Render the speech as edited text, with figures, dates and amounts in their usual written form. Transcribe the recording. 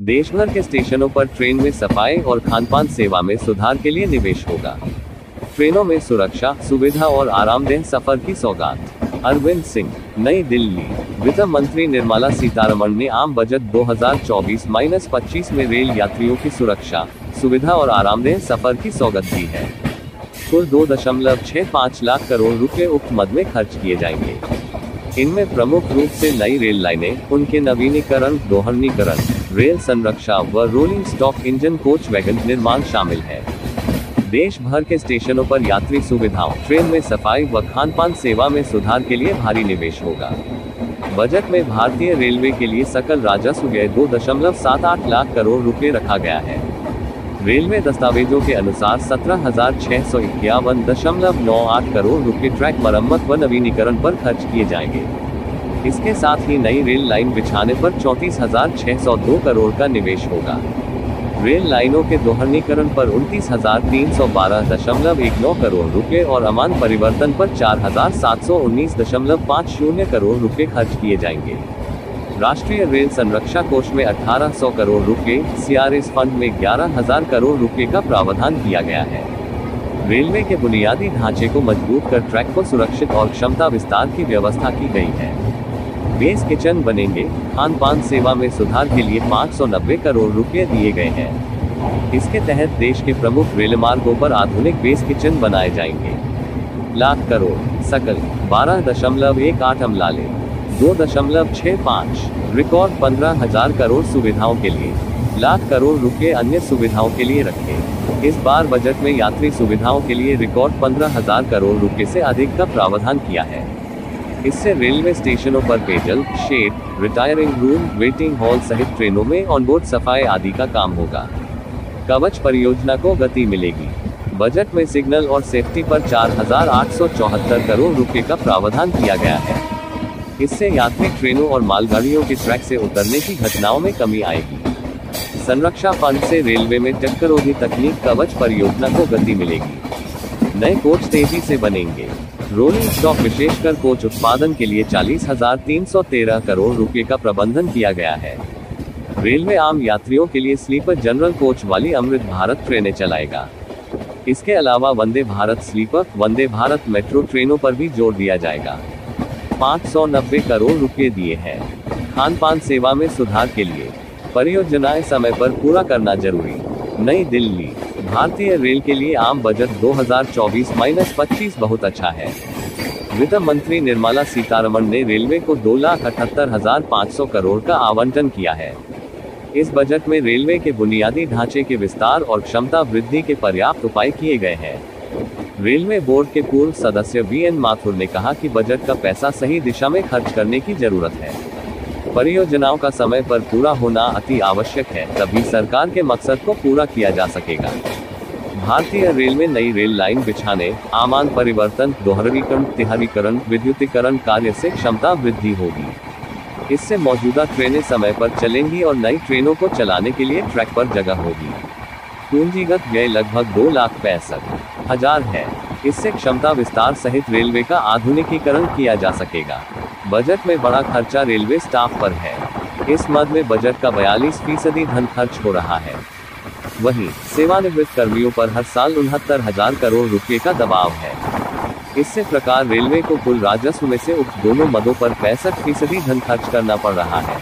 देश भर के स्टेशनों पर ट्रेन में सफाई और खानपान सेवा में सुधार के लिए निवेश होगा। ट्रेनों में सुरक्षा, सुविधा और आरामदेह सफर की सौगात। अरविंद सिंह, नई दिल्ली। वित्त मंत्री निर्मला सीतारमण ने आम बजट 2024-25 में रेल यात्रियों की सुरक्षा, सुविधा और आरामदेह सफर की सौगात दी है। कुल 2.65 लाख करोड़ रुपए उक्त मद में खर्च किए जाएंगे। इनमें प्रमुख रूप से नई रेल लाइनें, उनके नवीनीकरण, दोहरीकरण, रेल संरक्षा व rolling stock engine coach wagon निर्माण शामिल है। देश भर के स्टेशनों पर यात्री सुविधाओं, ट्रेन में सफाई व खानपान सेवा में सुधार के लिए भारी निवेश होगा। बजट में भारतीय रेलवे के लिए सकल राजस्व व्यय 2.78 लाख करोड़ रुपए रखा गया है। रेलवे दस्तावेजों के अनुसार 17,651.98 करोड़ रुपए ट्रैक मरम्मत व नवीनीकरण पर खर्च किए जाएंगे। इसके साथ ही नई रेल लाइन बिछाने पर 34,602 करोड़ का निवेश होगा। रेल लाइनों के दोहरीकरण पर 29,312.19 करोड़ रुपए और अमान परिवर्तन पर 4,719.50 करोड़ रुपए खर्च किए जाएंगे। राष्ट्रीय रेल संरक्षा कोष में 1,800 करोड़ रुपए, सीआरएस फंड में 11,000 करोड़ रुपए का प्रावधान किया गया है। रेलवे के बुनियादी ढांचे को मजबूत कर ट्रैक को सुरक्षित और क्षमता विस्तार की व्यवस्था की गई है। बेस किचन बनेंगे। खानपान सेवा में सुधार के लिए 590 करोड़ रुपए दिए गए हैं। इसके तहत देश के प्रमुख रेलमार्गों पर आधुनिक बेस किचन बनाए जाएंगे। लाख करोड़, सकल 12.18 अमलाले 2.65, रिकॉर्ड 15,000 करोड़ सुविधाओं के लिए, लाख करोड़ रुपए अन्य सुविधाओं के लिए रखे। इस बार बजट में यात्री सुविधाओं के लिए रिकॉर्ड 15,000 करोड़ रुपए से अधिक का प्रावधान किया है। इससे रेलवे स्टेशनों पर पेयजल, shed, retiring room, waiting hall सहित ट्रेनों में ऑनबोर्ड सफाई आदि का काम होगा। कवच परियोजना को गति मिलेगी। बजट में सिग्नल और सेफ्टी पर 4,874 करोड़ रुपए का प्रावधान किया गया है। इससे यात्री ट्रेनों और मालगाड़ियों के ट्रैक से उतरने की घटनाओं में कमी आएगी। संरक्षा फंड से रेलवे में टक्करोधी तकनीक कवच परियोजना को गति मिलेगी। नए कोच तेजी से बनेंगे। रोलिंग स्टॉक, विशेषकर कोच उत्पादन के लिए 40,313 करोड़ रुपए का प्रबंधन किया गया है। रेलवे आम यात्रियों के लिए स्लीपर जनरल कोच वाली अमृत भारत ट्रेनें चलाएगा। इसके अलावा वंदे भारत स्लीपर, वंदे भारत मेट्रो ट्रेनों पर भी जोर दिया जाएगा। 590 करोड़ रुपए दिए हैं। खानपान सेवा में सुधार के लिए परियोजनाएं समय पर पूरा करना जरूरी। नई दिल्ली। भारतीय रेल के लिए आम बजट 2024-25 बहुत अच्छा है। वित्त मंत्री निर्मला सीतारमण ने रेलवे को 2,78,500 करोड़ का आवंटन किया है। इस बजट में रेलवे के बुनियादी ढांचे के विस्तार और क्षमता वृद्धि के पर्याप्त उपाय किए गए हैं। रेलवे बोर्ड के पूर्व सदस्य वीएन माथुर ने कहा कि बजट का पैसा सही दिशा में खर्च करने की जरूरत है। परियोजनाओं का समय पर पूरा होना अति आवश्यक है, तभी सरकार के मकसद को पूरा किया जा सकेगा। भारतीय रेल में नई रेल लाइन बिछाने, आमान परिवर्तन, दोहरीकरण, तिहारीकरण, विद्युतीकरण कार्य से क्षमता वृद्धि होगी। इससे मौजूदा ट्रेनें समय पर चलेंगी और नई ट्रेनों को चलाने के लिए ट्रैक पर जगह होगी। पूंजीगत व्यय लगभग 2,65,000 है। इससे क्षमता विस्तार सहित रेलवे का आधुनिकीकरण किया जा सकेगा। बजट में बड़ा खर्चा रेलवे स्टाफ पर है। इस मद में बजट का 42% धन खर्च हो रहा है। वहीं सेवानिवृत्त कर्मियों पर हर साल 69,000 करोड़ रुपए का दबाव है। इससे प्रकार रेलवे को कुल राजस्व में से उक्त दोनों मदों पर 65% धन खर्च करना पड़ रहा है।